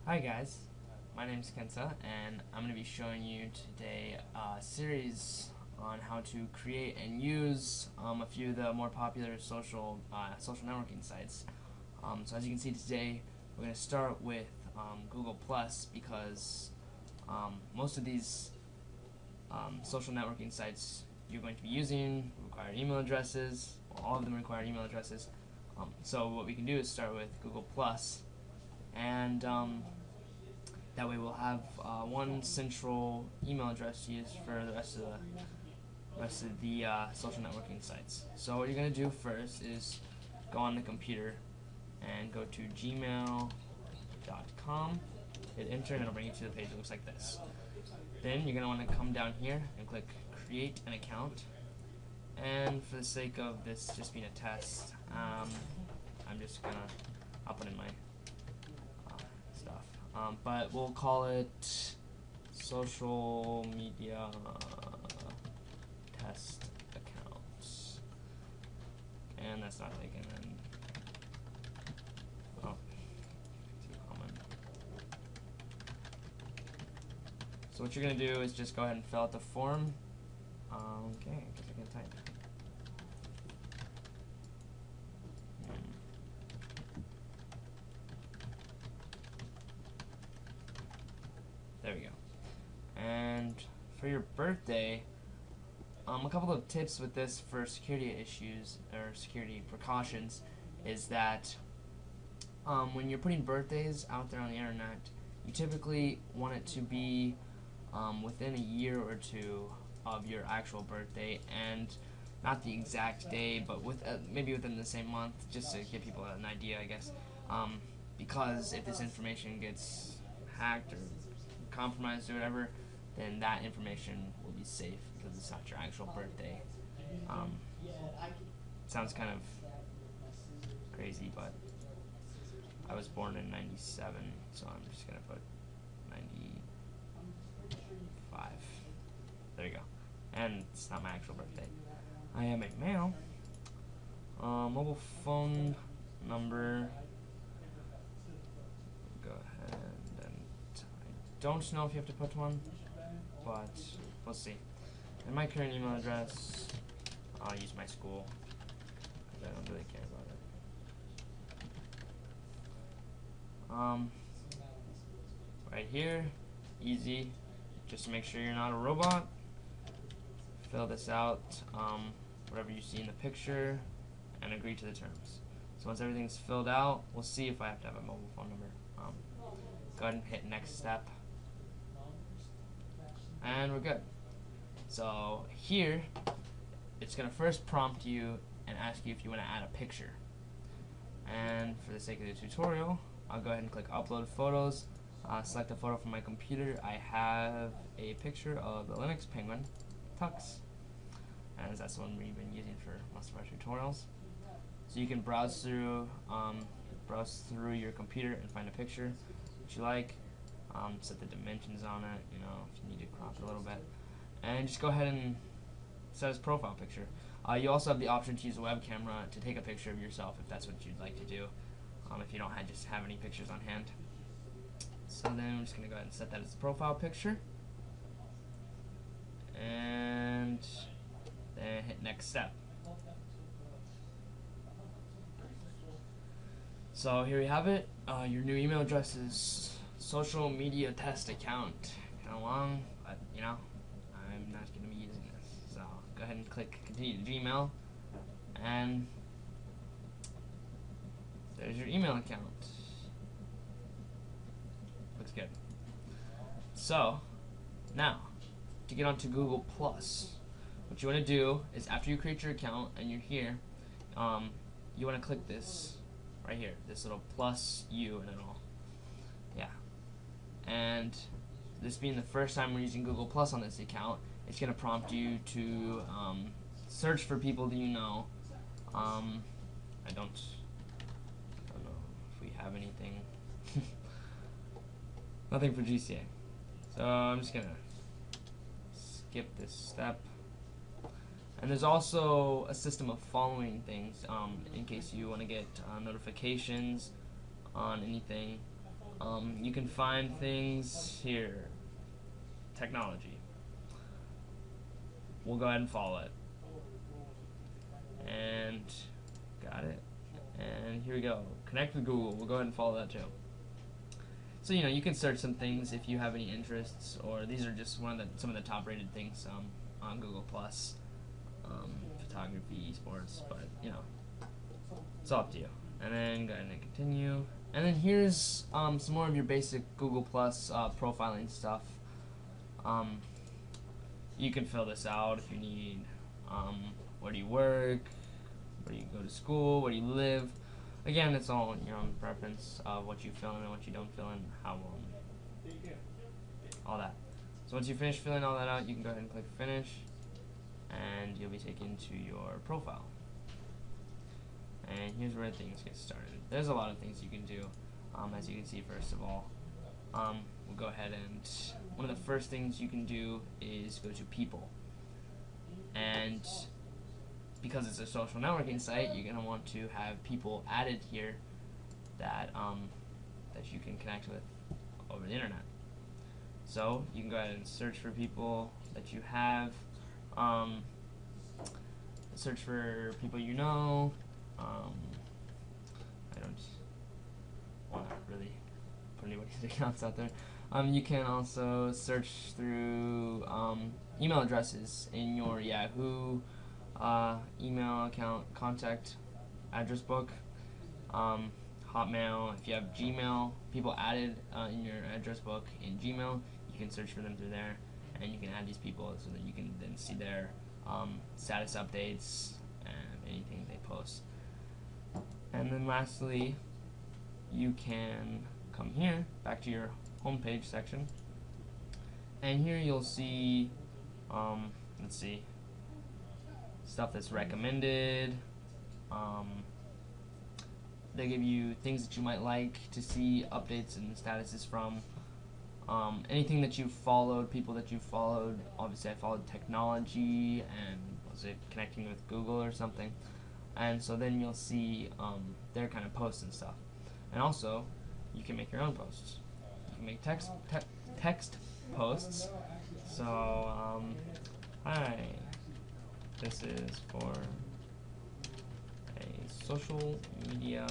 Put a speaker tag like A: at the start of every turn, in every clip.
A: Hi guys, my name is Kenta and I'm going to be showing you today a series on how to create and use a few of the more popular social networking sites. So as you can see today, we're going to start with Google Plus because most of these social networking sites you're going to be using require email addresses. Well, all of them require email addresses. So what we can do is start with Google Plus and that way we'll have one central email address to use for the rest of the social networking sites. So what you're going to do first is go on the computer and go to gmail.com, hit enter, and it'll bring you to the page that looks like this. Then you're going to want to come down here and click create an account. And for the sake of this just being a test, I'm just going to, I'll put in my stuff. But we'll call it social media test accounts. And that's not taken. And oh, too common. So what you're gonna do is just go ahead and fill out the form. Okay, I guess I can type. There we go. And for your birthday, a couple of tips with this for security issues or security precautions is that when you're putting birthdays out there on the internet, you typically want it to be within a year or two of your actual birthday, and not the exact day, but maybe within the same month, just to give people an idea, I guess. Because if this information gets hacked or compromised or whatever, then that information will be safe because it's not your actual birthday. Sounds kind of crazy, but I was born in 97, so I'm just going to put 95. There you go. And it's not my actual birthday. I am a male. Mobile phone number. Go ahead and I don't know if you have to put one, but we'll see. And my current email address, I'll use my school because I don't really care about it. Right here, easy. Just to make sure you're not a robot. Fill this out, whatever you see in the picture, and agree to the terms. So once everything's filled out, we'll see if I have to have a mobile phone number. Go ahead and hit next step, and we're good. So here, it's going to first prompt you and ask you if you want to add a picture. And for the sake of the tutorial, I'll go ahead and click upload photos, select a photo from my computer. I have a picture of the Linux Penguin, Tux, and that's the one we've been using for most of our tutorials. So you can browse through your computer and find a picture that you like, set the dimensions on it, if you need to crop it a little bit, and just go ahead and set as profile picture. You also have the option to use a web camera to take a picture of yourself if that's what you'd like to do, if you don't just have any pictures on hand. So then I'm just going to go ahead and set that as a profile picture, and then hit next step. So here we have it. Your new email address is social media test account. Kind of long, but I'm not going to be using this. So go ahead and click continue to Gmail, and there's your email account. Looks good. So now to get onto Google Plus, what you want to do is after you create your account and you're here, you want to click this right here, this little plus U and it all. Yeah. And this being the first time we're using Google Plus on this account, it's going to prompt you to search for people that you know. I don't know if we have anything. Nothing for GCA. So I'm just going to skip this step. And there's also a system of following things in case you want to get notifications on anything. You can find things here. Technology. We'll go ahead and follow it. And got it. And here we go. Connect with Google. We'll go ahead and follow that too. So you can search some things if you have any interests, or these are just some of the top rated things on Google Plus, photography, esports, but it's all up to you. And then go ahead and continue. And then here's some more of your basic Google Plus profiling stuff. You can fill this out if you need. Where do you work? Where do you go to school? Where do you live? Again, it's all your own preference of what you fill in and what you don't fill in, how all that. So once you finish filling all that out, you can go ahead and click finish, and you'll be taken to your profile. And here's where things get started. There's a lot of things you can do. As you can see, first of all, we'll go ahead and one of the first things you can do is go to people. And because it's a social networking site, you're going to want to have people added here that that you can connect with over the internet. So you can go ahead and search for people that you have. Search for people you know. I don't want to really put anybody's accounts out there. You can also search through email addresses in your Yahoo email account contact address book, Hotmail. If you have Gmail, people added in your address book in Gmail, you can search for them through there, and you can add these people so that you can then see their status updates and anything they post. And then lastly, you can come here, back to your homepage section, and here you'll see, let's see, stuff that's recommended. They give you things that you might like to see updates and statuses from. Anything that you've followed, people that you've followed. Obviously I followed technology and was it connecting with Google or something. And so then you'll see their kind of posts and stuff. And also, you can make your own posts. You can make text posts. So, hi, this is for a social media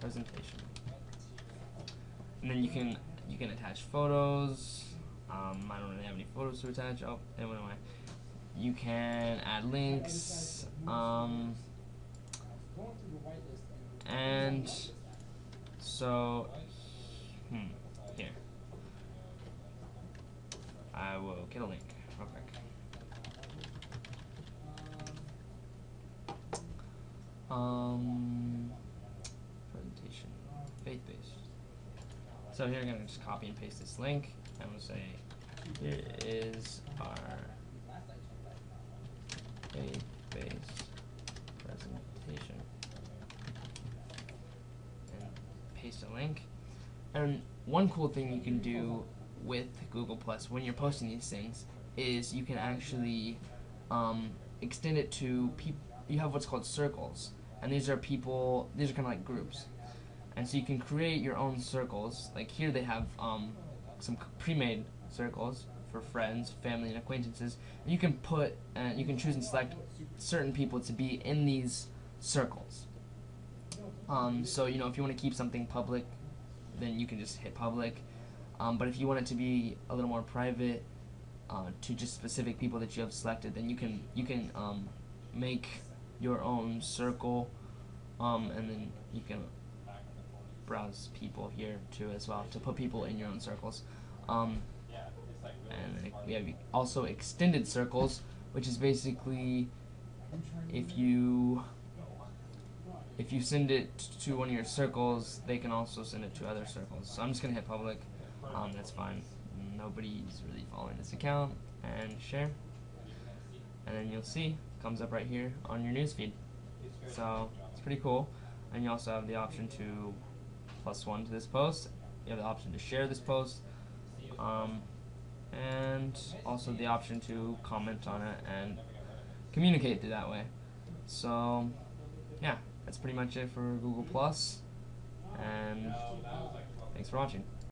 A: presentation. And then you can attach photos. I don't really have any photos to attach. Oh, it went away. You can add links. And so here I will get a link real quick. Presentation, faith-based. So here I'm gonna just copy and paste this link, and we'll say here is our faith-based presentation, and paste a link. And one cool thing you can do with Google Plus when you're posting these things is you can actually extend it to people. You have what's called circles, and these are kind of like groups, and so you can create your own circles. Like here they have some pre-made circles for friends, family, and acquaintances. And you can you can choose and select certain people to be in these circles. So if you want to keep something public, then you can just hit public. But if you want it to be a little more private, to just specific people that you have selected, then you can make your own circle, and then you can browse people here too as well to put people in your own circles. And we have also extended circles, which is basically if you send it to one of your circles, they can also send it to other circles. So I'm just gonna hit public. That's fine. Nobody's really following this account, and share. And then you'll see comes up right here on your newsfeed. So it's pretty cool. And you also have the option to +1 to this post. You have the option to share this post, and also the option to comment on it and communicate through that way. So yeah, that's pretty much it for Google Plus. And Thanks for watching.